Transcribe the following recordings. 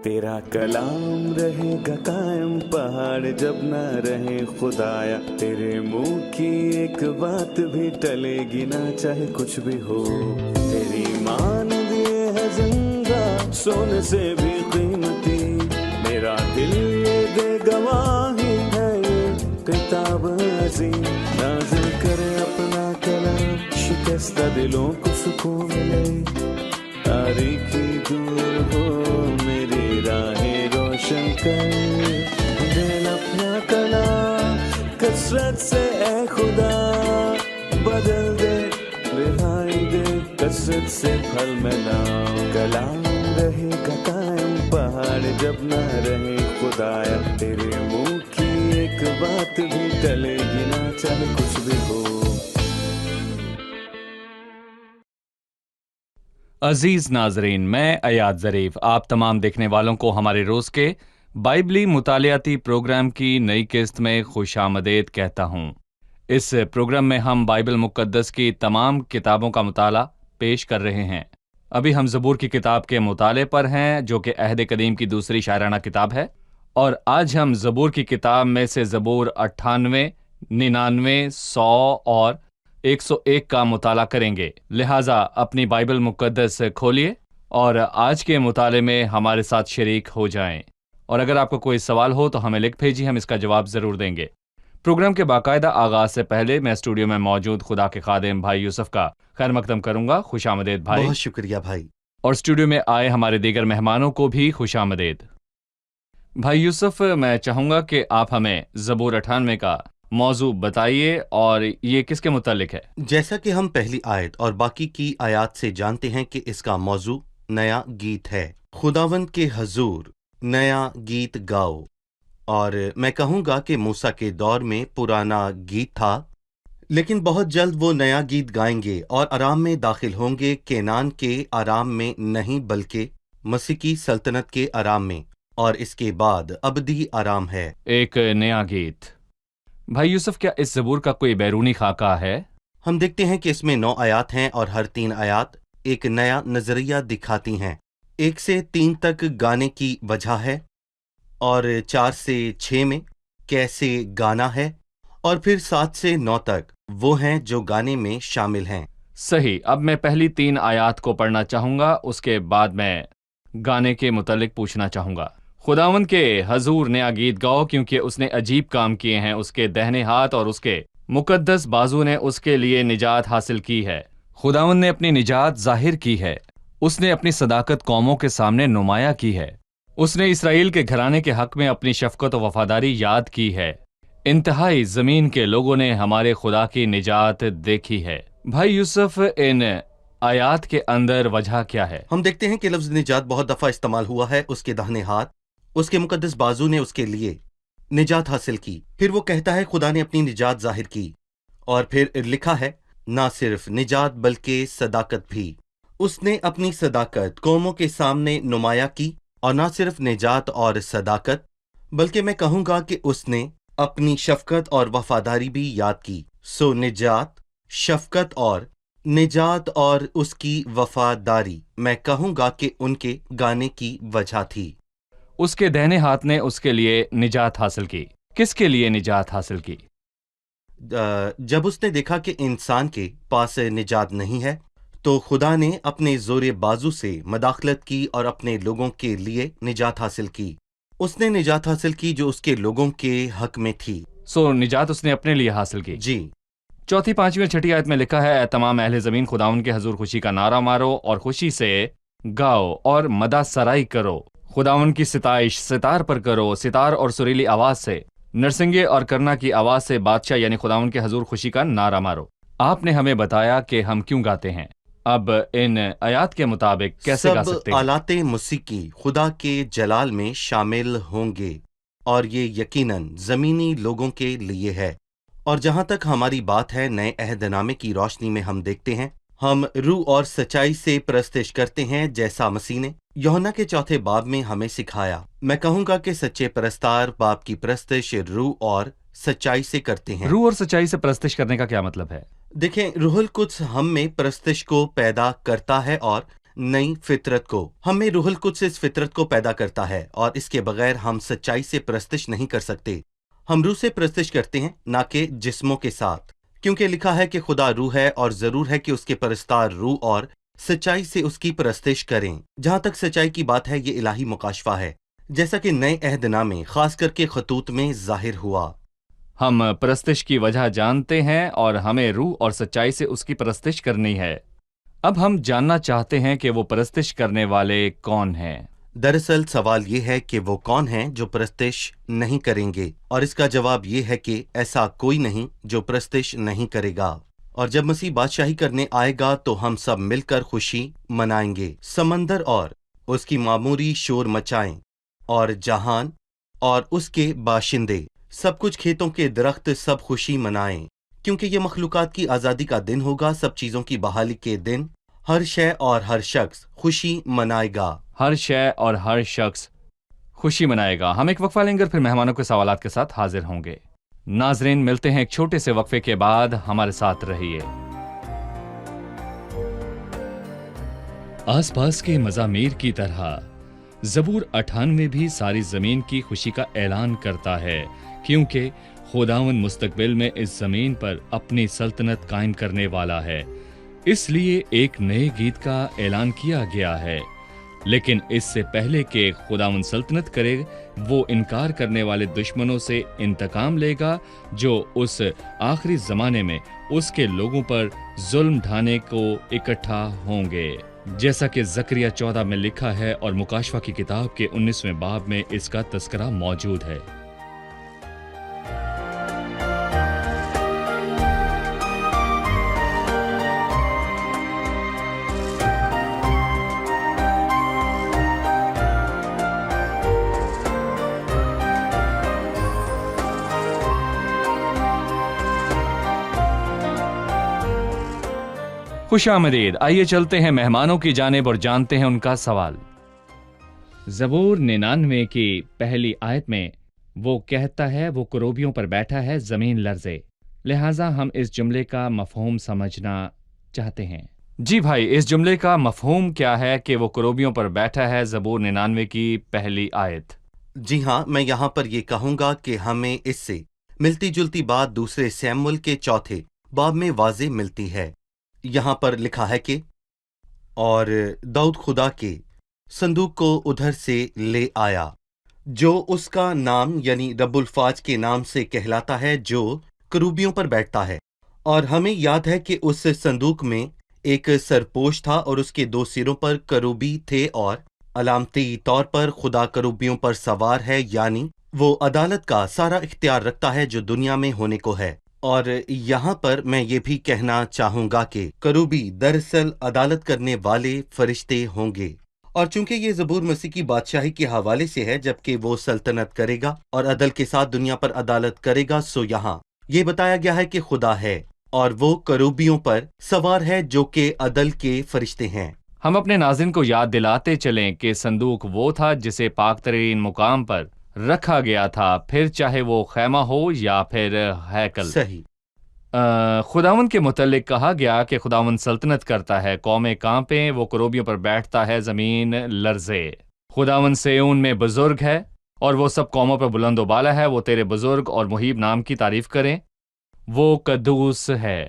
तेरा कलाम रहेगा कायम पहाड़ जब ना रहे खुदाया, तेरे मुंह की एक बात भी टलेगी ना चाहे कुछ भी हो। तेरी मान दिए है जिंदा सोने से भी कीमती, मेरा दिल ये दे गवाही है ये किताब अजीम। नाज़िल करे अपना कलाम, शिकस्ता दिलों को सुकून मिले, तारीखी दूर हो मेरी राहें रोशन कर। दिल अपना कलाम कसरत से ए खुदा बदल दे, रिहाई दे कसरत से फल मिला। कलाम रहेगा कायम पहाड़ जब ना रहे खुदाया, तेरे मुंह की एक बात भी टलेगी ना चाहे कुछ भी हो। अजीज नाजरीन, मैं अयाद ज़रीफ आप तमाम देखने वालों को हमारे रोज़ के बाइबली मुतालियाती प्रोग्राम की नई किस्त में खुशामदीद कहता हूँ। इस प्रोग्राम में हम बाइबल मुक़द्दस की तमाम किताबों का मुताला पेश कर रहे हैं। अभी हम ज़बूर की किताब के मुताले पर हैं, जो कि अहद कदीम की दूसरी शायराना किताब है, और आज हम ज़बूर की किताब में से ज़बूर 98, 99, 100 और 101 का मुताला करेंगे। लिहाजा अपनी बाइबल मुक़द्दस खोलिए और आज के मुताले में हमारे साथ शरीक हो जाएं। और अगर आपको कोई सवाल हो तो हमें लिख भेजिए, हम इसका जवाब ज़रूर देंगे। प्रोग्राम के बाकायदा आगाज़ से पहले मैं स्टूडियो में मौजूद खुदा के खादिम भाई यूसुफ का खैर मकदम करूंगा। खुशामदीद भाई। बहुत शुक्रिया भाई। और स्टूडियो में आए हमारे दीगर मेहमानों को भी खुशामदीद। भाई यूसुफ, मैं चाहूँगा कि आप हमें ज़बूर 98 का मौजू बताइए और ये किसके मुतालिक है। जैसा कि हम पहली आयत और बाकी की आयत से जानते हैं कि इसका मौजू नया गीत है। खुदावंद के हजूर नया गीत गाओ। और मैं कहूँगा कि मूसा के दौर में पुराना गीत था, लेकिन बहुत जल्द वो नया गीत गाएंगे और आराम में दाखिल होंगे। केनान के आराम में नहीं बल्कि मसीह की सल्तनत के आराम में, और इसके बाद अबदी आराम है। एक नया गीत। भाई यूसुफ, क्या इस ज़बूर का कोई बैरूनी खाका है? हम देखते हैं कि इसमें 9 आयात हैं और हर 3 आयात एक नया नजरिया दिखाती हैं। 1 से 3 तक गाने की वजह है, और 4 से 6 में कैसे गाना है, और फिर 7 से 9 तक वो हैं जो गाने में शामिल हैं। सही। अब मैं पहली 3 आयात को पढ़ना चाहूँगा, उसके बाद मैं गाने के मुतालिक पूछना चाहूँगा। खुदावंद के हजूर नया गीत गाओ, क्योंकि उसने अजीब काम किए हैं। उसके दाहिने हाथ और उसके मुकद्दस बाजू ने उसके लिए निजात हासिल की है। खुदावंद ने अपनी निजात जाहिर की है। उसने अपनी सदाकत कौमों के सामने नुमाया की है। उसने इसराइल के घराने के हक में अपनी शफकत और वफादारी याद की है। इंतहाई ज़मीन के लोगों ने हमारे खुदा की निजात देखी है। भाई यूसुफ, इन आयात के अंदर वजह क्या है? हम देखते हैं कि लफ्ज़ निजात बहुत दफ़ा इस्तेमाल हुआ है। उसके दाहिने हाथ, उसके मुकद्दस बाजू ने उसके लिए निजात हासिल की। फिर वो कहता है खुदा ने अपनी निजात जाहिर की, और फिर लिखा है ना सिर्फ निजात बल्कि सदाकत भी। उसने अपनी सदाकत कौमों के सामने नुमाया की, और ना सिर्फ निजात और सदाकत बल्कि मैं कहूँगा कि उसने अपनी शफकत और वफादारी भी याद की। सो निजात, शफकत और निजात और उसकी वफादारी मैं कहूँगा कि उनके गाने की वजह थी। उसके दाहिने हाथ ने उसके लिए निजात हासिल की। किसके लिए निजात हासिल की? जब उसने देखा कि इंसान के पास निजात नहीं है, तो खुदा ने अपने जोरे बाजू से मदाखलत की और अपने लोगों के लिए निजात हासिल की। उसने निजात हासिल की जो उसके लोगों के हक में थी। सो निजात उसने अपने लिए हासिल की। जी। 4, 5 और 6 आयत में लिखा है, ऐ तमाम अहले ज़मीन खुदाउन के हजूर खुशी का नारा मारो और खुशी से गाओ और मदा सराई करो। खुदावन की सिताइश सितार पर करो। सितार और सुरीली आवाज से, नरसिंगे और करना की आवाज से बादशाह यानी खुदावन के हजूर खुशी का नारा मारो। आपने हमें बताया कि हम क्यों गाते हैं। अब इन आयात के मुताबिक कैसे गा सकते हैं? आलाते मुसीकी खुदा के जलाल में शामिल होंगे, और ये यकीनन जमीनी लोगों के लिए है। और जहां तक हमारी बात है, नए अहदनामे की रोशनी में हम देखते हैं, हम रूह और सच्चाई से परस्तिश करते हैं, जैसा मसीह ने यूहन्ना के 4 बाब में हमें सिखाया। मैं कहूँगा कि सच्चे परस्तार बाप की परस्तिश रूह और सच्चाई से करते हैं। रूह और सच्चाई से परस्तिश करने का क्या मतलब है? देखें, रूहुल कुद्स हम में परस्तिश को पैदा करता है, और نئی فطرت کو. ہمیں روح القدس اس فطرت کو پیدا کرتا ہے اور اس کے بغیر ہم سچائی سے پرستش نہیں کر سکتے. ہم روح سے پرستش کرتے ہیں نہ کہ جسموں کے ساتھ، کیونکہ لکھا ہے کہ خدا روح ہے اور ضرور ہے کہ اس کے پرستار روح اور سچائی سے اس کی پرستش کریں. جہاں تک سچائی کی بات ہے یہ الہی مکاشفہ ہے، جیسا کہ نئے عہد نامے خاص کر کے خطوط میں ظاہر ہوا. ہم پرستش کی وجہ جانتے ہیں اور ہمیں روح اور سچائی سے اس کی پرستش کرنی ہے. اب ہم جاننا چاہتے ہیں کہ وہ پرستش کرنے والے کون ہیں. دراصل سوال یہ ہے کہ وہ کون ہیں جو پرستش نہیں کریں گے، اور اس کا جواب یہ ہے کہ ایسا کوئی نہیں جو پرستش نہیں کرے گا. اور جب مسیح بادشاہی کرنے آئے گا تو ہم سب مل کر خوشی منائیں گے. سمندر اور اس کی معموری شور مچائیں، اور جہان اور اس کے باشندے، سب کچھ، کھیتوں کے درخت، سب خوشی منائیں، کیونکہ یہ مخلوقات کی آزادی کا دن ہوگا، سب چیزوں کی بحالی کے دن. ہر شے اور ہر شخص خوشی منائے گا. ہر شے اور ہر شخص خوشی منائے گا. ہم ایک وقفہ لیں گے اور پھر مہمانوں کے سوالات کے ساتھ حاضر ہوں گے. ناظرین، ملتے ہیں ایک چھوٹے سے وقفے کے بعد. ہمارے ساتھ رہیے. آس پاس کے مزامیر کی طرح زبور 98 بھی ساری زمین کی خوشی کا اعلان کرتا ہے، کیونکہ خداوند مستقبل میں اس زمین پر اپنی سلطنت قائم کرنے والا ہے. اس لیے ایک نئے گیت کا اعلان کیا گیا ہے. لیکن اس سے پہلے کہ خداوند سلطنت کرے، وہ انکار کرنے والے دشمنوں سے انتقام لے گا جو اس آخری زمانے میں اس کے لوگوں پر ظلم ڈھانے کو اکٹھا ہوں گے، جیسا کہ زکریا 14 میں لکھا ہے اور مکاشفہ کی کتاب کے 19ویں باب میں اس کا تذکرہ موجود ہے. خوش آمدید. آئیے چلتے ہیں مہمانوں کی جانب اور جانتے ہیں ان کا سوال. زبور 99 کی پہلی آیت میں وہ کہتا ہے وہ کروبیوں پر بیٹھا ہے، زمین لرزے. لہٰذا ہم اس جملے کا مفہوم سمجھنا چاہتے ہیں. جی بھائی، اس جملے کا مفہوم کیا ہے کہ وہ کروبیوں پر بیٹھا ہے؟ زبور 99 کی پہلی آیت. جی ہاں، میں یہاں پر یہ کہوں گا کہ ہمیں اس سے ملتی جلتی بات دوسرے سیموئیل کے 4 باب میں واضح ملتی ہے. یہاں پر لکھا ہے کہ اور داؤد خدا کے صندوق کو ادھر سے لے آیا، جو اس کا نام یعنی رب الفاظ کے نام سے کہلاتا ہے، جو کروبیوں پر بیٹھتا ہے. اور ہمیں یاد ہے کہ اس صندوق میں ایک سرپوش تھا اور اس کے 2 سروں پر کروبی تھے، اور علامتی طور پر خدا کروبیوں پر سوار ہے، یعنی وہ عدالت کا سارا اختیار رکھتا ہے جو دنیا میں ہونے کو ہے. اور یہاں پر میں یہ بھی کہنا چاہوں گا کہ کروبی دراصل عدالت کرنے والے فرشتے ہوں گے. اور چونکہ یہ زبور مسیح کی بادشاہی کے حوالے سے ہے، جبکہ وہ سلطنت کرے گا اور عدل کے ساتھ دنیا پر عدالت کرے گا، سو یہاں یہ بتایا گیا ہے کہ خدا ہے اور وہ کروبیوں پر سوار ہے جو کہ عدل کے فرشتے ہیں. ہم اپنے ناظرین کو یاد دلاتے چلیں کہ صندوق وہ تھا جسے پاک ترین مقام پر رکھا گیا تھا، پھر چاہے وہ خیمہ ہو یا پھر ہیکل. صحیح. خداوند کے متعلق کہا گیا کہ خداوند سلطنت کرتا ہے، قومیں کانپیں، وہ کروبیوں پر بیٹھتا ہے، زمین لرزے. خداوند سیون میں بزرگ ہے اور وہ سب قوموں پر بلند و بالا ہے. وہ تیرے بزرگ اور محیب نام کی تعریف کریں، وہ قدوس ہے.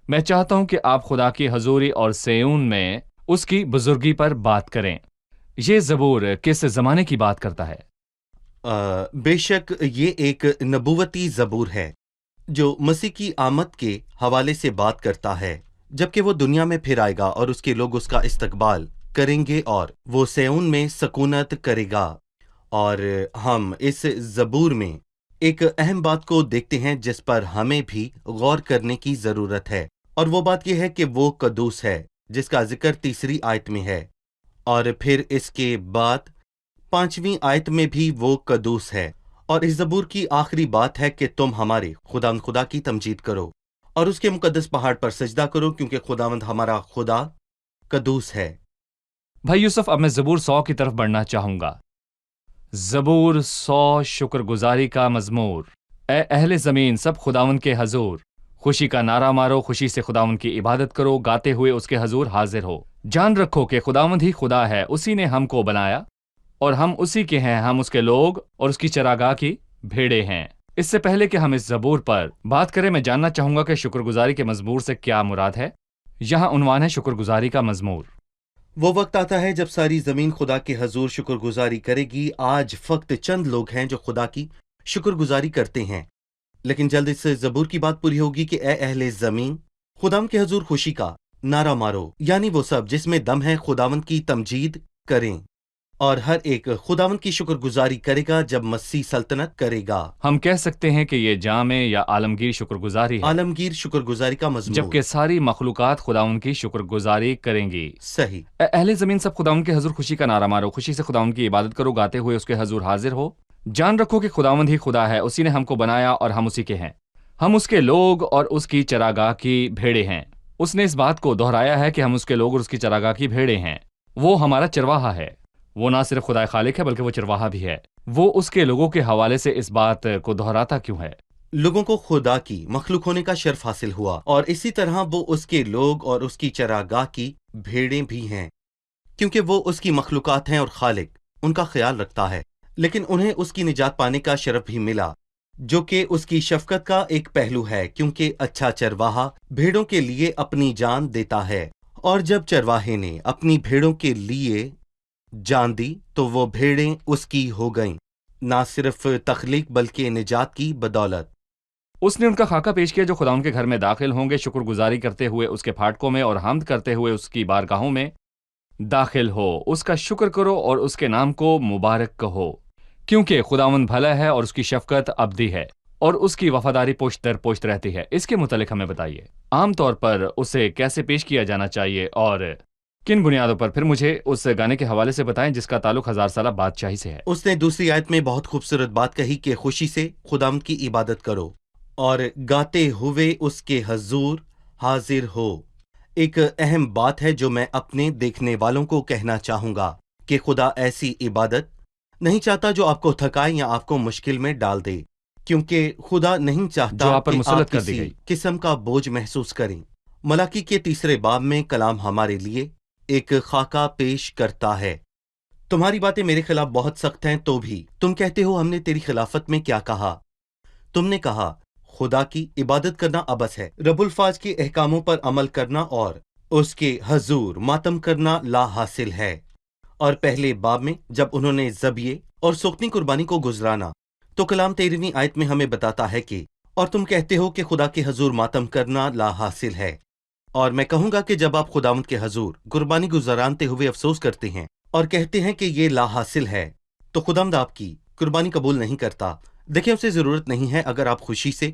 میں چاہتا ہوں کہ آپ خدا کی حضوری اور سیون میں اس کی بزرگی پر بات کریں. یہ زبور کس زمانے کی بات کرتا ہے؟ بے شک یہ ایک نبوتی زبور ہے جو مسیح کی آمد کے حوالے سے بات کرتا ہے، جبکہ وہ دنیا میں پھر آئے گا اور اس کے لوگ اس کا استقبال کریں گے اور وہ سیون میں سکونت کرے گا. اور ہم اس زبور میں ایک اہم بات کو دیکھتے ہیں جس پر ہمیں بھی غور کرنے کی ضرورت ہے، اور وہ بات یہ ہے کہ وہ قدوس ہے، جس کا ذکر 3 آیت میں ہے، اور پھر اس کے بعد 5ویں آیت میں بھی وہ قدوس ہے. اور اس زبور کی آخری بات ہے کہ تم ہمارے خداوند خدا کی تمجید کرو اور اس کے مقدس پہاڑ پر سجدہ کرو، کیونکہ خداوند ہمارا خدا قدوس ہے. بھائی یوسف، اب میں زبور 100 کی طرف بڑھنا چاہوں گا. زبور 100 شکر گزاری کا مزمور. اے اہل زمین، سب خداوند کے حضور خوشی کا نعرہ مارو، خوشی سے خداوند کی عبادت کرو، گاتے ہوئے اس کے حضور حاضر ہو. जान रखो कि खुदावंद ही खुदा है, उसी ने हमको बनाया और हम उसी के हैं, हम उसके लोग और उसकी चरागाह की भेड़े हैं। इससे पहले कि हम इस ज़बूर पर बात करें, मैं जानना चाहूंगा कि शुक्रगुजारी के मजमूर से क्या मुराद है। यहाँ उन्वान है शुक्रगुजारी का मजमूर। वो वक्त आता है जब सारी जमीन खुदा के हजूर शुक्रगुजारी करेगी। आज फक्त चंद लोग हैं जो खुदा की शुक्रगुजारी करते हैं, लेकिन जल्द इस ज़बूर की बात पूरी होगी कि ए अहले जमीन, खुदाम के हजूर खुशी का नारा मारो, यानी वो सब जिसमें दम है खुदावंद की तमजीद करें, और हर एक खुदावंद की शुक्रगुजारी करेगा जब मसीह सल्तनत करेगा। हम कह सकते हैं कि ये जामे या आलमगीर शुक्रगुजारी है, आलमगीर शुक्रगुजारी का मजमूर। जबकि सारी मखलूकात खुदावंद की शुक्रगुजारी करेंगी। सही। अहले जमीन सब खुदावंद के हजूर खुशी का नारा मारो, खुशी से खुदावंद की इबादत करो, गाते हुए उसके हजूर हाजिर हो। जान रखो कि खुदावंद ही खुदा है, उसी ने हमको बनाया और हम उसी के हैं, हम उसके लोग और उसकी चरागाह की भेड़े हैं। उसने इस बात को दोहराया है कि हम उसके लोग और उसकी चरागाह की भेड़े हैं। वो हमारा चरवाहा है। वो ना सिर्फ खुदा खालिक है बल्कि वो चरवाहा भी है। वो उसके लोगों के हवाले से इस बात को दोहराता क्यों है? लोगों को खुदा की मखलूक होने का शर्फ हासिल हुआ, और इसी तरह वो उसके लोग और उसकी चरागाह की भेड़ें भी हैं, क्योंकि वो उसकी मखलूकात हैं और खालिक उनका ख्याल रखता है। लेकिन उन्हें उसकी निजात पाने का शर्फ भी मिला, जो कि उसकी शफकत का एक पहलू है, क्योंकि अच्छा चरवाहा भेड़ों के लिए अपनी जान देता है। और जब चरवाहे ने अपनी भेड़ों के लिए जान दी तो वो भेड़ें उसकी हो गईं, ना सिर्फ तख्लीक बल्कि निजात की बदौलत। उसने उनका खाका पेश किया जो खुदा उनके घर में दाखिल होंगे, शुक्रगुजारी करते हुए उसके फाटकों में और हम्द करते हुए उसकी बारगाहों में दाखिल हो। उसका शुक्र करो और उसके नाम को मुबारक कहो, क्योंकि खुदावंद भला है और उसकी शफकत अब्दी है और उसकी वफादारी पुश्त दर पुश्त रहती है। इसके मुतालिक हमें बताइए, आम तौर पर उसे कैसे पेश किया जाना चाहिए और किन बुनियादों पर? फिर मुझे उस गाने के हवाले से बताएं जिसका ताल्लुक 1000 साला बादशाही से है। उसने दूसरी आयत में बहुत खूबसूरत बात कही कि खुशी से खुदावंद की इबादत करो और गाते हुए उसके हजूर हाजिर हो। एक अहम बात है जो मैं अपने देखने वालों को कहना चाहूंगा कि खुदा ऐसी इबादत नहीं चाहता जो आपको थकाए या आपको मुश्किल में डाल दे, क्योंकि खुदा नहीं चाहता जो आप पर कि मुसल्लत आप कर दी किसी गई। किस्म का बोझ महसूस करें। मलाकी के 3 बाब में कलाम हमारे लिए एक खाका पेश करता है। तुम्हारी बातें मेरे खिलाफ बहुत सख्त हैं, तो भी तुम कहते हो हमने तेरी खिलाफत में क्या कहा। तुमने कहा खुदा की इबादत करना अबस है, रब्बुल फाज के अहकामों पर अमल करना और उसके हजूर मातम करना ला हासिल है। और पहले बाब में जब उन्होंने ज़बिये और सुख्ती कुर्बानी को गुजराना, तो कलाम 13वीं आयत में हमें बताता है कि और तुम कहते हो कि खुदा के हजूर मातम करना ला हासिल है। और मैं कहूंगा कि जब आप खुदावंद के हजूर कुर्बानी गुजारते हुए अफसोस करते हैं और कहते हैं कि ये ला हासिल है, तो खुदावंद आपकी कुर्बानी कबूल नहीं करता। देखिए, उसे जरूरत नहीं है। अगर आप खुशी से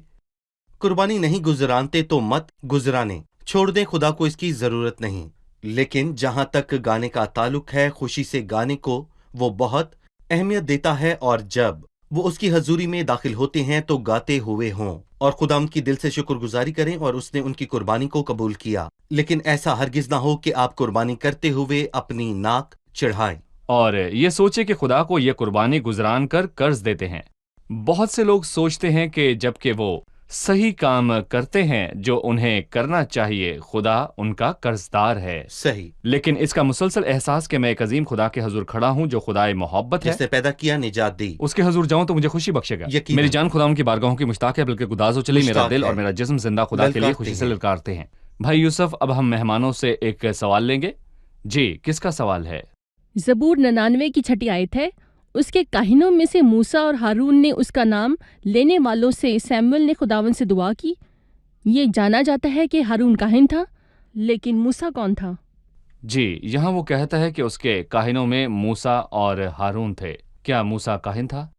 कुर्बानी नहीं गुजरानते तो मत गुजराने, छोड़ दें, खुदा को इसकी जरूरत नहीं। लेकिन जहां तक गाने का ताल्लुक है, खुशी से गाने को वो बहुत अहमियत देता है, और जब वो उसकी हजूरी में दाखिल होते हैं तो गाते हुए हों और खुदा उनकी दिल से शुक्रगुजारी करें, और उसने उनकी कुर्बानी को कबूल किया। लेकिन ऐसा हरगिज ना हो कि आप कुर्बानी करते हुए अपनी नाक चढ़ाएं और ये सोचे कि खुदा को ये कुर्बानी गुजरान कर कर्ज देते हैं। बहुत से लोग सोचते हैं कि जबकि वो सही काम करते हैं जो उन्हें करना चाहिए, खुदा उनका कर्जदार है। सही। लेकिन इसका मुसलसल एहसास कि मैं एक अजीम खुदा के हजूर खड़ा हूँ जो खुदाए मोहब्बत है, जिसने पैदा किया, निजात दी, उसके हजूर जाऊं तो मुझे खुशी बख्शेगा। यकीनन। मेरी जान खुदा उनकी बारगाहों की मुश्ताक है, बल्कि गुदाजो चली मेरा मुश्ताक दिल है। और मेरा जिस्म जिंदा खुदा के लिए खुशी से ललकारते हैं। भाई यूसुफ, अब हम मेहमानों से एक सवाल लेंगे। जी, किसका सवाल है? ज़बूर 99 की 6ठी आयत है, उसके काहिनों में से मूसा और हारून ने उसका नाम लेने वालों से सैमुअल ने खुदावन से दुआ की। ये जाना जाता है कि हारून काहिन था, लेकिन मूसा कौन था? जी, यहाँ वो कहता है कि उसके काहिनों में मूसा और हारून थे। क्या मूसा काहिन था?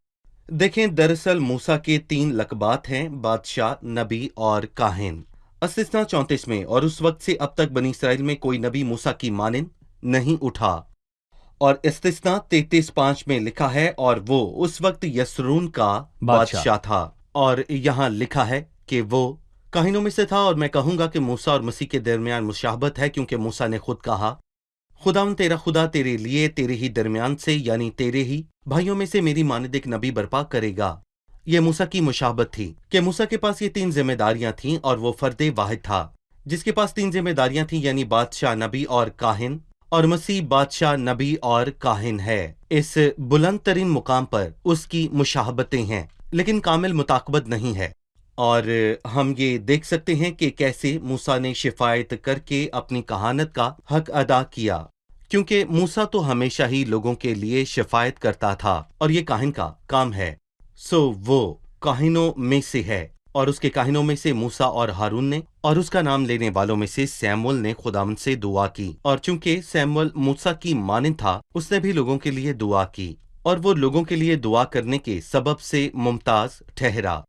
देखें, दरअसल मूसा के 3 लकबात हैं, बादशाह, नबी और काहिन। इस्तिस्ना 34 में, और उस वक्त से अब तक बनी इसराइल में कोई नबी मूसा की मानिंद नहीं उठा। और इस्तिस्ना 33:5 में लिखा है, और वो उस वक्त यसरून का बादशाह था। और यहाँ लिखा है कि वो काहिनों में से था। और मैं कहूंगा कि मूसा और मसीह के दरमियान मुशाहबत है, क्योंकि मूसा ने खुद कहा, खुदावन तेरा खुदा तेरे लिए तेरे ही दरमियान से, यानी तेरे ही भाइयों में से मेरी मानिद एक नबी बर्पा करेगा। ये मूसा की मुशाहबत थी कि मूसा के पास ये 3 जिम्मेदारियां थीं और वो फर्दे वाहिद था। جس کے پاس 3 ذمہ داریاں تھیں، یعنی بادشاہ، نبی اور کاہن، اور مسیح بادشاہ، نبی اور کاہن ہے۔ اس بلند ترین مقام پر اس کی مشابہتیں ہیں، لیکن کامل مطابقت نہیں ہے۔ اور ہم یہ دیکھ سکتے ہیں کہ کیسے موسیٰ نے شفاعت کر کے اپنی کہانت کا حق ادا کیا، کیونکہ موسیٰ تو ہمیشہ ہی لوگوں کے لیے شفاعت کرتا تھا، اور یہ کاہن کا کام ہے۔ وہ کاہنوں میں سے ہے، اور اس کے کاہنوں میں سے موسیٰ اور ہارون نے، اور اس کا نام لینے والوں میں سے سیموئیل نے خداوند سے دعا کی، اور چونکہ سیموئیل موسیٰ کی مانند تھا، اس نے بھی لوگوں کے لیے دعا کی، اور وہ لوگوں کے لیے دعا کرنے کے سبب سے ممتاز ٹھہرا۔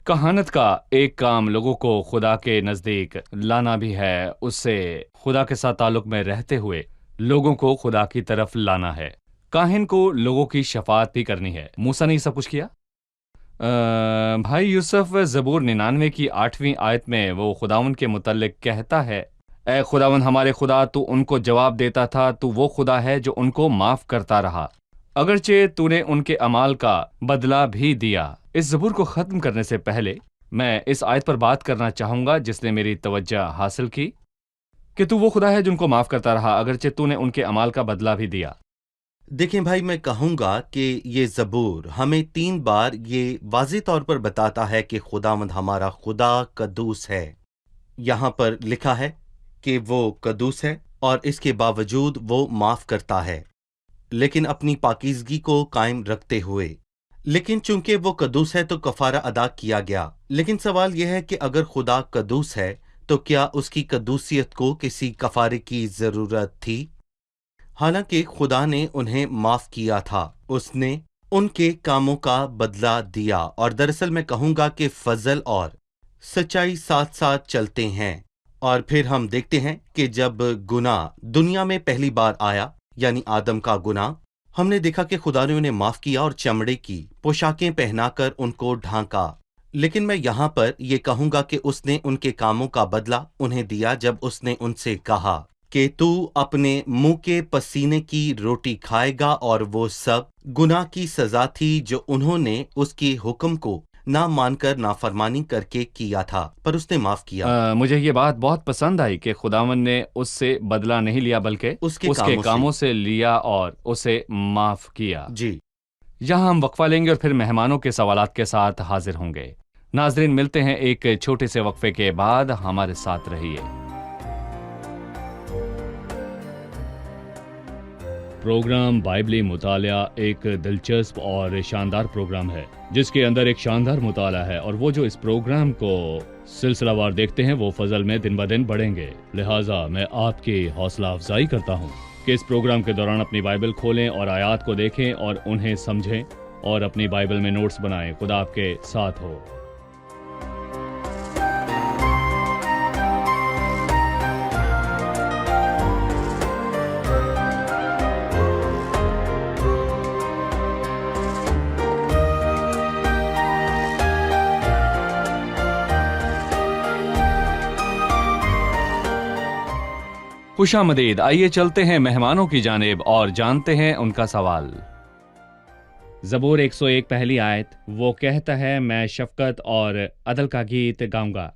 کہانت کا ایک کام لوگوں کو خدا کے نزدیک لانا بھی ہے، اس سے خدا کے ساتھ تعلق میں رہتے ہوئے لوگوں کو خدا کی طرف لانا ہے۔ کاہن کو لوگوں کی شفاعت بھی کرنی ہے۔ موسیٰ نے یہ سب کچھ کیا۔ بھائی یوسف زبور 99 کی 8ویں آیت میں وہ خداوند کے متعلق کہتا ہے، اے خداوند ہمارے خدا، تو ان کو جواب دیتا تھا، تو وہ خدا ہے جو ان کو معاف کرتا رہا، اگرچہ تو نے ان کے اعمال کا بدلہ بھی دیا۔ اس زبور کو ختم کرنے سے پہلے میں اس آیت پر بات کرنا چاہوں گا جس نے میری توجہ حاصل کی، کہ تو وہ خدا ہے جو ان کو معاف کرتا رہا، اگرچہ تو نے ان کے اعمال کا بدلہ بھی دیا۔ دیکھیں بھائی، میں کہوں گا کہ یہ زبور ہمیں 3 بار یہ واضح طور پر بتاتا ہے کہ خداوند ہمارا خدا قدوس ہے۔ یہاں پر لکھا ہے کہ وہ قدوس ہے، اور اس کے باوجود وہ معاف کرتا ہے، لیکن اپنی پاکیزگی کو قائم رکھتے ہوئے۔ لیکن چونکہ وہ قدوس ہے تو کفارہ ادا کیا گیا۔ لیکن سوال یہ ہے کہ اگر خدا قدوس ہے تو کیا اس کی قدوسیت کو کسی کفارے کی ضرورت تھی؟ حالانکہ خدا نے انہیں معاف کیا تھا، اس نے ان کے کاموں کا بدلہ دیا، اور دراصل میں کہوں گا کہ فضل اور سچائی ساتھ ساتھ چلتے ہیں۔ اور پھر ہم دیکھتے ہیں کہ جب گناہ دنیا میں پہلی بار آیا، یعنی آدم کا گناہ، ہم نے دیکھا کہ خدا نے انہیں معاف کیا اور چمڑے کی پوشاکیں پہنا کر ان کو ڈھانکا۔ لیکن میں یہاں پر یہ کہوں گا کہ اس نے ان کے کاموں کا بدلہ انہیں دیا جب اس نے ان سے کہا کہ تو اپنے منہ کے پسینے کی روٹی کھائے گا، اور وہ سب گناہ کی سزا تھی جو انہوں نے اس کے حکم کو نہ مان کر نافرمانی کر کے کیا تھا، پر اس نے معاف کیا۔ مجھے یہ بات بہت پسند آئی کہ خداوند نے اس سے بدلہ نہیں لیا بلکہ اس کے کاموں سے لیا اور اسے معاف کیا۔ جی، یہاں ہم وقفہ لیں گے اور پھر مہمانوں کے سوالات کے ساتھ حاضر ہوں گے۔ ناظرین، ملتے ہیں ایک چھوٹے سے وقفے کے بعد، ہمارے ساتھ رہیے۔ پروگرام بائبلی مطالعہ ایک دلچسپ اور شاندار پروگرام ہے جس کے اندر ایک شاندار مطالعہ ہے، اور وہ جو اس پروگرام کو سلسلہ وار دیکھتے ہیں وہ فضل میں دن بدن بڑھیں گے۔ لہٰذا میں آپ کی حوصلہ افزائی کرتا ہوں کہ اس پروگرام کے دوران اپنی بائبل کھولیں اور آیات کو دیکھیں اور انہیں سمجھیں، اور اپنی بائبل میں نوٹس بنائیں۔ خدا آپ کے ساتھ ہو۔ خوش آمدید۔ آئیے چلتے ہیں مہمانوں کی جانب اور جانتے ہیں ان کا سوال۔ زبور 101 پہلی آیت، وہ کہتا ہے میں شفقت اور عدل کا گیت گاؤں گا،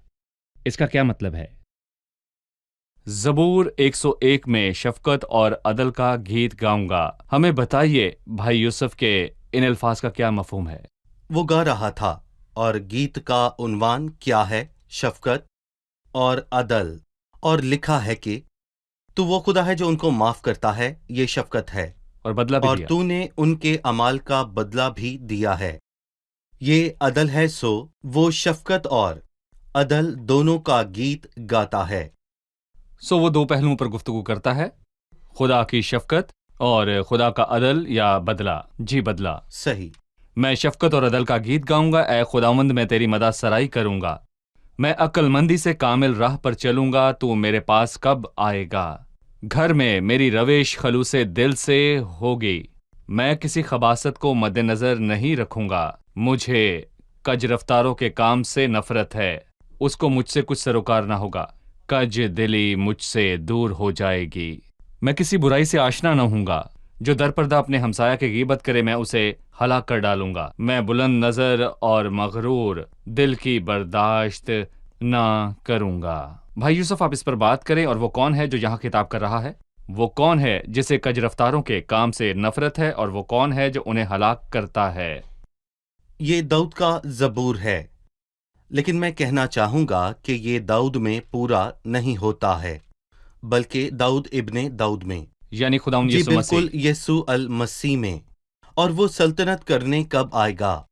اس کا کیا مطلب ہے؟ زبور 101 میں شفقت اور عدل کا گیت گاؤں گا، ہمیں بتائیے بھائی یوسف کے ان الفاظ کا کیا مفہوم ہے؟ وہ گا رہا تھا، اور گیت کا عنوان کیا ہے؟ شفقت اور عدل، اور لکھا ہے کہ تو وہ خدا ہے جو ان کو معاف کرتا ہے، یہ شفقت ہے، اور بدلہ بھی اور دیا۔ تو نے ان کے اعمال کا بدلہ بھی دیا ہے، یہ عدل ہے۔ سو وہ شفقت اور عدل دونوں کا گیت گاتا ہے۔ سو وہ دو پہلوؤں پر گفتگو کرتا ہے، خدا کی شفقت اور خدا کا عدل یا بدلہ۔ جی، بدلہ۔ صحیح۔ میں شفقت اور عدل کا گیت گاؤں گا، اے خداوند میں تیری مدح سرائی کروں گا، میں عقل مندی سے کامل راہ پر چلوں گا، تو میرے پاس کب آئے گا؟ گھر میں میری روش خلوص دل سے ہوگی، میں کسی خباثت کو مد نظر نہیں رکھوں گا، مجھے کج رفتاروں کے کام سے نفرت ہے، اس کو مجھ سے کچھ سروکار نہ ہوگا، کج دلی مجھ سے دور ہو جائے گی، میں کسی برائی سے آشنا نہ ہوں گا، جو در پردہ اپنے ہمسایہ کی غیبت کرے میں اسے ہلاک کر ڈالوں گا، میں بلند نظر اور مغرور دل کی برداشت نہ کروں گا۔ भाई यूसुफ, आप इस पर बात करें, और वो कौन है जो यहाँ खिताब कर रहा है? वो कौन है जिसे कज रफ्तारों के काम से नफरत है, और वो कौन है जो उन्हें हलाक करता है? ये दाऊद का ज़बूर है, लेकिन मैं कहना चाहूंगा कि ये दाऊद में पूरा नहीं होता है, बल्कि दाऊद इब्ने दाऊद में, यानी खुदावंद जी यीशु बिल्कुल, मसीह। यीशु अल मसीह में। और वो सल्तनत करने कब आएगा,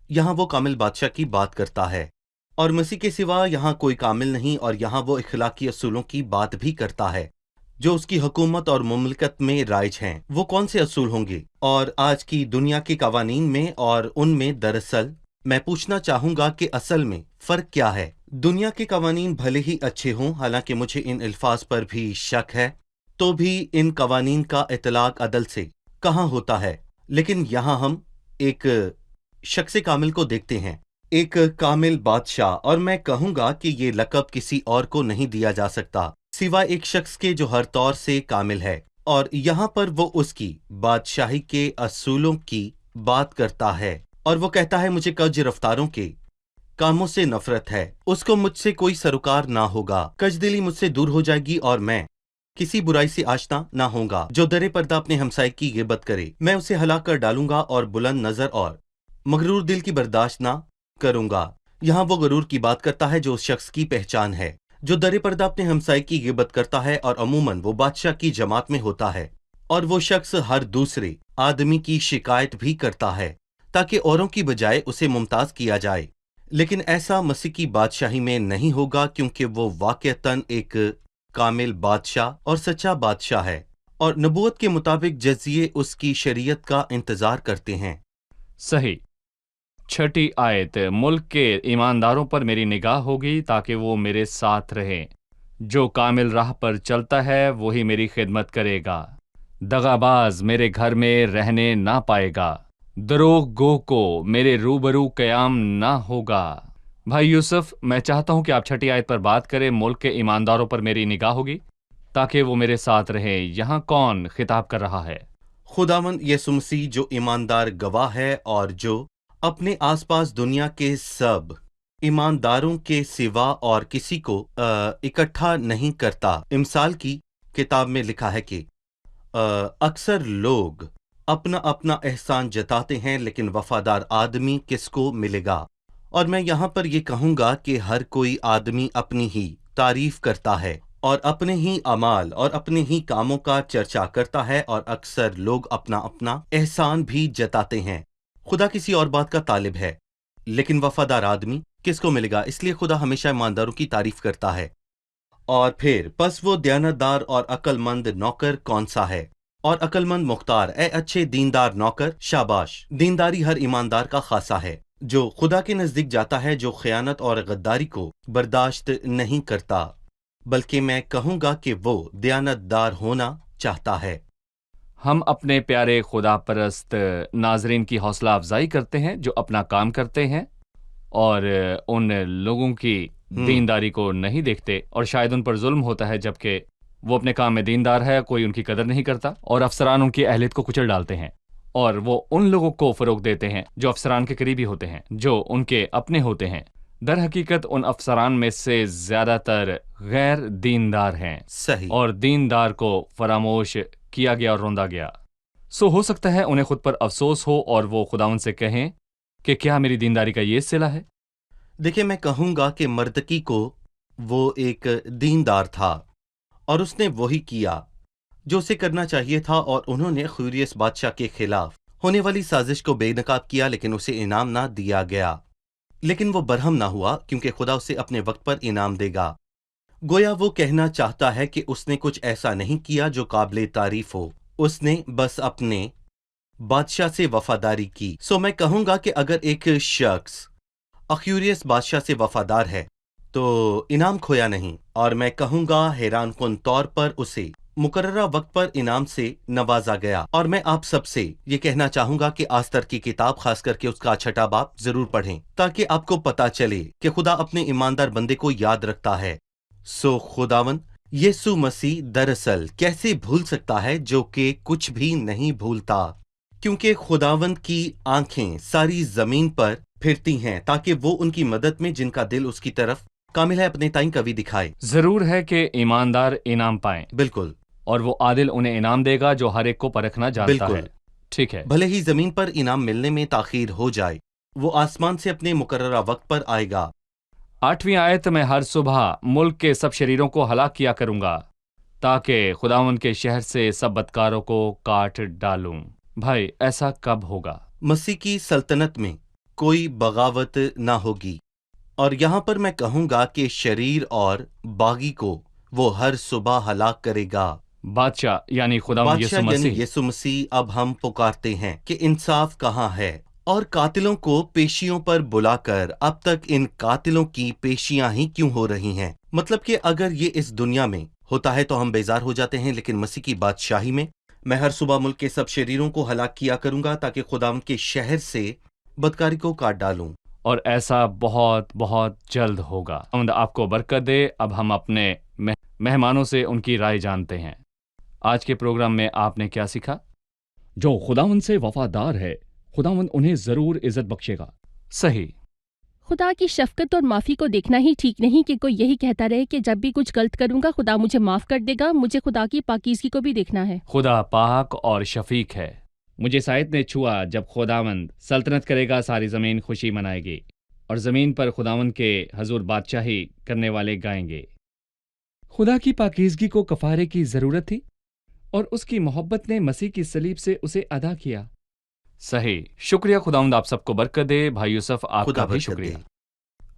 यहाँ वो कामिल बादशाह की बात करता है, और मसीह के सिवा यहाँ कोई कामिल नहीं। और यहाँ वो इखलाकी असूलों की बात भी करता है जो उसकी हुकूमत और मुमलकत में राइज हैं। वो कौन से असूल होंगे? और आज की दुनिया के कवानीन में और उनमें दरअसल मैं पूछना चाहूंगा कि असल में फर्क क्या है। दुनिया के कवानीन भले ही अच्छे हों, हालांकि मुझे इन अल्फाज पर भी शक है, तो भी इन कवानीन का इतलाक अदल से कहाँ होता है। लेकिन यहाँ हम एक शख्स कामिल को देखते हैं, एक कामिल बादशाह, और मैं कहूंगा कि ये लक़ब किसी और को नहीं दिया जा सकता सिवाय एक शख्स के जो हर तौर से कामिल है। और यहाँ पर वो उसकी बादशाही के असूलों की बात करता है, और वो कहता है मुझे कज रफ्तारों के कामों से नफरत है, उसको मुझसे कोई सरोकार ना होगा, कजदिली मुझसे दूर हो जाएगी, और मैं किसी बुराई से आशना ना होगा। जो दरे पर्दा अपने हमसाये की गिबत करे, मैं उसे हलाक कर डालूंगा, और बुलंद नजर और मगरूर दिल की बर्दाश्त ना करूंगा। यहाँ वो गरूर की बात करता है जो उस शख्स की पहचान है जो दरे पर्दा अपने हमसाये की गिबत करता है, और अमूमन वो बादशाह की जमात में होता है, और वो शख्स हर दूसरे आदमी की शिकायत भी करता है ताकि औरों की बजाय उसे मुमताज किया जाए। लेकिन ऐसा मसीह की बादशाही में नहीं होगा, क्योंकि वो वाक़तन एक कामिल बादशाह और सच्चा बादशाह है, और नबूवत के मुताबिक जजिए उसकी शरीयत का इंतजार करते हैं। सही। 6 आयत, मुल्क के ईमानदारों पर मेरी निगाह होगी ताकि वो मेरे साथ रहे। जो कामिल राह पर चलता है वही मेरी खिदमत करेगा। दगाबाज मेरे घर में रहने ना पाएगा। दरोग गो को मेरे रूबरू कयाम ना होगा। भाई यूसुफ, मैं चाहता हूं कि आप 6 आयत पर बात करें, मुल्क के ईमानदारों पर मेरी निगाह होगी ताकि वो मेरे साथ रहे। यहाँ कौन खिताब कर रहा है? खुदावंद यीशु मसीह जो ईमानदार गवाह है, और जो अपने आसपास दुनिया के सब ईमानदारों के सिवा और किसी को इकट्ठा नहीं करता। इमसाल की किताब में लिखा है कि अक्सर लोग अपना अपना एहसान जताते हैं, लेकिन वफादार आदमी किसको मिलेगा? और मैं यहाँ पर ये कहूँगा कि हर कोई आदमी अपनी ही तारीफ करता है और अपने ही अमाल और अपने ही कामों का चर्चा करता है, और अक्सर लोग अपना अपना एहसान भी जताते हैं। खुदा किसी और बात का तालिब है, लेकिन वफादार आदमी किसको मिलेगा? इसलिए खुदा हमेशा ईमानदारों की तारीफ करता है। और फिर बस वो दयानतदार और अक्लमंद नौकर कौन सा है? और अक्लमंद मुख्तार, ए अच्छे दीनदार नौकर, शाबाश। दीनदारी हर ईमानदार का खासा है, जो खुदा के नजदीक जाता है, जो खयानत और गद्दारी को बर्दाश्त नहीं करता, बल्कि मैं कहूँगा कि वो दयानतदार होना चाहता है। हम अपने प्यारे खुदा परस्त नाजरीन की हौसला अफजाई करते हैं जो अपना काम करते हैं और उन लोगों की दीनदारी को नहीं देखते, और शायद उन पर जुल्म होता है जबकि वो अपने काम में दीनदार है, कोई उनकी कदर नहीं करता, और अफसरान उनकी अहलियत को कुचल डालते हैं, और वो उन लोगों को फरोग देते हैं जो अफसरान के करीबी होते हैं, जो उनके अपने होते हैं। दर हकीकत उन अफसरान में से ज्यादातर गैर दीनदार हैं। सही। और दीनदार को फरामोश किया गया और रोंदा गया। सो हो सकता है उन्हें खुद पर अफसोस हो और वो खुदावन से कहें कि क्या मेरी दीनदारी का ये सिला है? देखिए, मैं कहूँगा कि मर्दकी को वो एक दीनदार था और उसने वही किया जो उसे करना चाहिए था, और उन्होंने खुरियस बादशाह के खिलाफ होने वाली साजिश को बेनकाब किया, लेकिन उसे इनाम ना दिया गया। लेकिन वो बरहम ना हुआ, क्योंकि खुदा उसे अपने वक्त पर इनाम देगा। गोया वो कहना चाहता है कि उसने कुछ ऐसा नहीं किया जो काबिले तारीफ हो, उसने बस अपने बादशाह से वफादारी की। सो मैं कहूँगा कि अगर एक शख्स अख्यूरियस बादशाह से वफादार है तो इनाम खोया नहीं, और मैं कहूँगा हैरान कुन तौर पर उसे मुकर्ररा वक्त पर इनाम से नवाजा गया। और मैं आप सबसे ये कहना चाहूँगा कि आस्तर की किताब, खास करके उसका 6 बाब जरूर पढ़ें, ताकि आपको पता चले कि खुदा अपने ईमानदार बंदे को याद रखता है। सो खुदावन यीशु मसीह दरअसल कैसे भूल सकता है जो कि कुछ भी नहीं भूलता, क्योंकि खुदावन की आंखें सारी जमीन पर फिरती हैं ताकि वो उनकी मदद में जिनका दिल उसकी तरफ کامل ہے اپنے تائیں کبھی دکھائے. ضرور ہے کہ ایماندار انعام پائیں بالکل اور وہ عادل انہیں انعام دے گا جو ہر ایک کو پرکھنا جانتا بالکل. ہے. ٹھیک ہے. بھلے ہی زمین پر انعام ملنے میں تاخیر ہو جائے، وہ آسمان سے اپنے مقررہ وقت پر آئے گا. 8ویں آیت میں ہر صبح ملک کے سب شریروں کو ہلاک کیا کروں گا تاکہ خداوند کے شہر سے سب بدکاروں کو کاٹ ڈالوں. بھائی ایسا کب ہوگا؟ مسیح کی سلطنت میں کوئی بغاوت نہ ہوگی، اور یہاں پر میں کہوں گا کہ شریر اور باغی کو وہ ہر صبح ہلاک کرے گا. بادشاہ یعنی خداوند یسوع بادشاہ یعنی مسیح. یسوع مسیح اب ہم پکارتے ہیں کہ انصاف کہاں ہے، اور قاتلوں کو پیشیوں پر بلا کر اب تک ان قاتلوں کی پیشیاں ہی کیوں ہو رہی ہیں؟ مطلب کہ اگر یہ اس دنیا میں ہوتا ہے تو ہم بیزار ہو جاتے ہیں، لیکن مسیح کی بادشاہی میں ہر صبح ملک کے سب شریروں کو ہلاک کیا کروں گا تاکہ خداوند کے شہر سے بدکاری کو کاٹ ڈالوں. اور ایسا بہت بہت جلد ہوگا. خداوند آپ کو برکت دے. اب ہم اپنے مہمانوں سے ان کی رائے جانتے ہیں. آج کے پروگرام میں آپ نے کیا سیکھا؟ جو خداوند سے وفادار ہے خداوند انہیں ضرور عزت بخشے گا. صحیح. خدا کی شفقت اور معافی کو دیکھنا ہی ٹھیک نہیں کہ کوئی یہی کہتا رہے کہ جب بھی کچھ غلط کروں گا خدا مجھے معاف کر دے گا. مجھے خدا کی پاکیزگی کو بھی دیکھنا ہے. خدا پاک اور شفیق ہے. مجھے سائد نے چھوا جب خداوند سلطنت کرے گا ساری زمین خوشی منائے گی اور زمین پر خداوند کے حضور بادشاہی کرنے والے گائیں گے. خدا کی پاکیزگی کو کفارے کی ضرورت تھی اور اس کی محبت نے مسیح کی صلیب سے اسے ادا کیا. صحیح. شکریہ. خداوند آپ سب کو برکت دے. بھائی یوسف آپ خدا کا بھی برکت شکریہ. دے.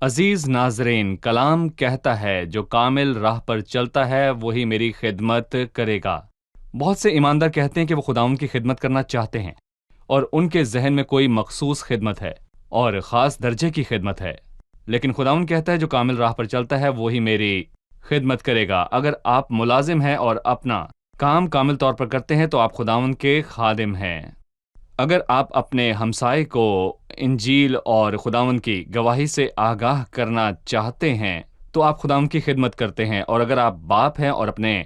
عزیز ناظرین، کلام کہتا ہے جو کامل راہ پر چلتا ہے وہی میری خدمت کرے گا. بہت سے ایماندار کہتے ہیں کہ وہ خداوند کی خدمت کرنا چاہتے ہیں اور ان کے ذہن میں کوئی مخصوص خدمت ہے اور خاص درجے کی خدمت ہے، لیکن خداوند کہتا ہے جو کامل راہ پر چلتا ہے وہی میری خدمت کرے گا. اگر آپ ملازم ہیں اور اپنا کام کامل طور پر کرتے ہیں تو آپ خداوند کے خادم ہیں. اگر آپ اپنے ہمسائے کو انجیل اور خداوند کی گواہی سے آگاہ کرنا چاہتے ہیں تو آپ خداوند کی خدمت کرتے ہیں، اور اگر آپ باپ ہیں اور اپنے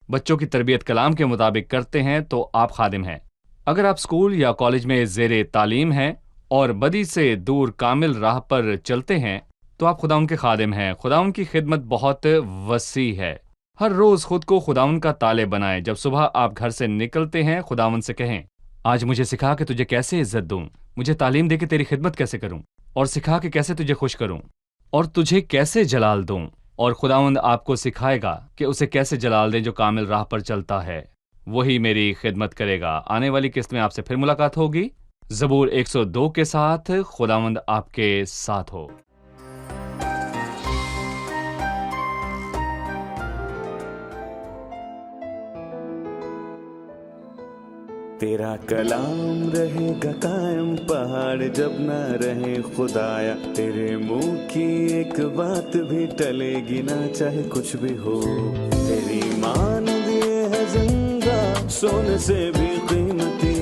بچوں کی تربیت کلام کے مطابق کرتے ہیں تو آپ خادم ہیں. اگر آپ اسکول یا کالج میں زیر تعلیم ہیں اور بدی سے دور کامل راہ پر چلتے ہیں تو آپ خداوند کے خادم ہیں. خداوند کی خدمت بہت وسیع ہے. ہر روز خود کو خداوند کا تالے بنائیں. جب صبح آپ گھر سے نکلتے ہیں خداوند سے کہیں آج مجھے سکھا کہ تجھے کیسے عزت دوں، مجھے تعلیم دے کہ تیری خدمت کیسے کروں، اور سکھا کہ کیسے تجھے خوش کروں اور تجھے کیسے جلال دوں. اور خداوند آپ کو سکھائے گا کہ اسے کیسے جلال دیں. جو کامل راہ پر چلتا ہے وہی میری خدمت کرے گا. آنے والی قسط میں آپ سے پھر ملاقات ہوگی زبور 102 کے ساتھ. خداوند آپ کے ساتھ ہو. تیرا کلام رہے گا قائم پہاڑ جب نہ رہے خدایا. تیرے منہ کی ایک بات بھی ٹلے گی نہ چاہے کچھ بھی ہو. تیری مان دیے ہے زندہ سونے سے بھی قیمتی.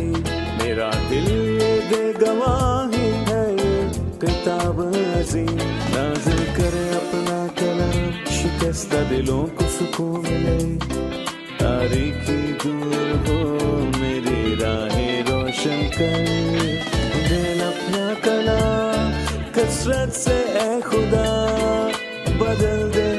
میرا دل یہ دے گواہی ہے یہ کتاب عظیم. نازل کرے اپنا کلام شکستہ دلوں کو سکون ملے. تاریخی دور ہو میری راہیں روشن کر. دل اپنا کلام کثرت سے اے خدا بدل دے.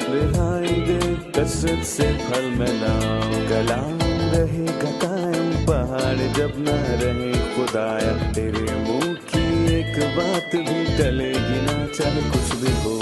رہائی دے کثرت سے پھل ملاؤ. کلام رہے گا قائم پہاڑ جب نہ رہے خدایا. تیرے منہ کی ایک بات بھی ٹلے گی نہ چاہے کچھ بھی ہو.